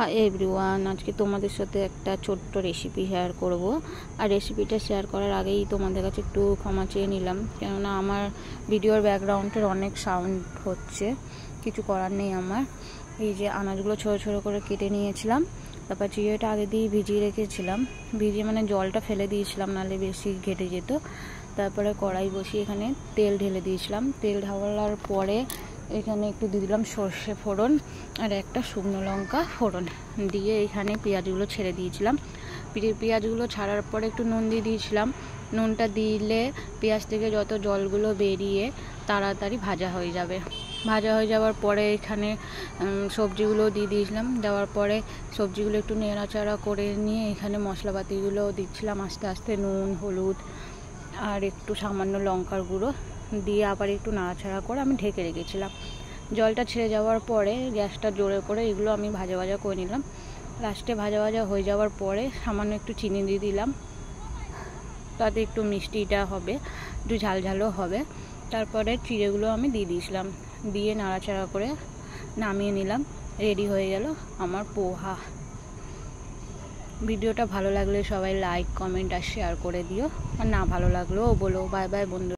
Hi everyone, আজকে তোমাদের সাথে একটা ছোট্ট রেসিপি শেয়ার করব। আর রেসিপিটা শেয়ার করার আগেই তোমাদের কাছে একটু ক্ষমা চেয়ে নিলাম, কেননা আমার ভিডিওর ব্যাকগ্রাউন্ডের অনেক সাউন্ড হচ্ছে, কিছু করার নেই আমার। এই যে আনাজগুলো ছোটো ছোটো করে কেটে নিয়েছিলাম, তারপর চিড়েটা আগে দিয়ে ভিজিয়ে রেখেছিলাম, ভিজিয়ে মানে জলটা ফেলে দিয়েছিলাম, নাহলে বেশি ঘেটে যেত। তারপরে কড়াই বসিয়ে এখানে তেল ঢেলে দিয়েছিলাম, তেল ঢালার পরে এখানে একটু দিয়ে দিলাম সর্ষে ফোড়ন আর একটা শুকনো লঙ্কা ফোড়ন দিয়ে এখানে পেঁয়াজগুলো ছেড়ে দিয়েছিলাম। পেঁয়াজগুলো ছাড়ার পরে একটু নুন দিয়ে দিয়েছিলাম। নুনটা দিলে পেঁয়াজ থেকে যত জলগুলো বেরিয়ে তাড়াতাড়ি ভাজা হয়ে যাবে। ভাজা হয়ে যাওয়ার পরে এখানে সবজিগুলো দিয়ে দিয়েছিলাম। দেওয়ার পরে সবজিগুলো একটু নেড়াচাড়া করে নিয়ে এখানে মশলাপাতিগুলো দিচ্ছিলাম আস্তে আস্তে, নুন, হলুদ আর একটু সামান্য লঙ্কার গুঁড়ো দিয়ে আবার একটু নাড়াচাড়া করে আমি ঢেকে রেখেছিলাম। জলটা ছেড়ে যাওয়ার পরে গ্যাসটা জোরে করে এগুলো আমি ভাজা ভাজা করে নিলাম। লাস্টে ভাজা ভাজা হয়ে যাওয়ার পরে সামান্য একটু চিনি দিয়ে দিলাম, তাতে একটু মিষ্টিটা হবে, একটু ঝাল ঝালও হবে। তারপরে চিড়েগুলো আমি দিয়ে দিয়েছিলাম, দিয়ে নাড়াচাড়া করে নামিয়ে নিলাম। রেডি হয়ে গেল আমার পোহা। ভিডিওটা ভালো লাগলে সবাই লাইক, কমেন্ট আর শেয়ার করে দিও, আর না ভালো লাগলেও বলো। বাই বাই বন্ধু।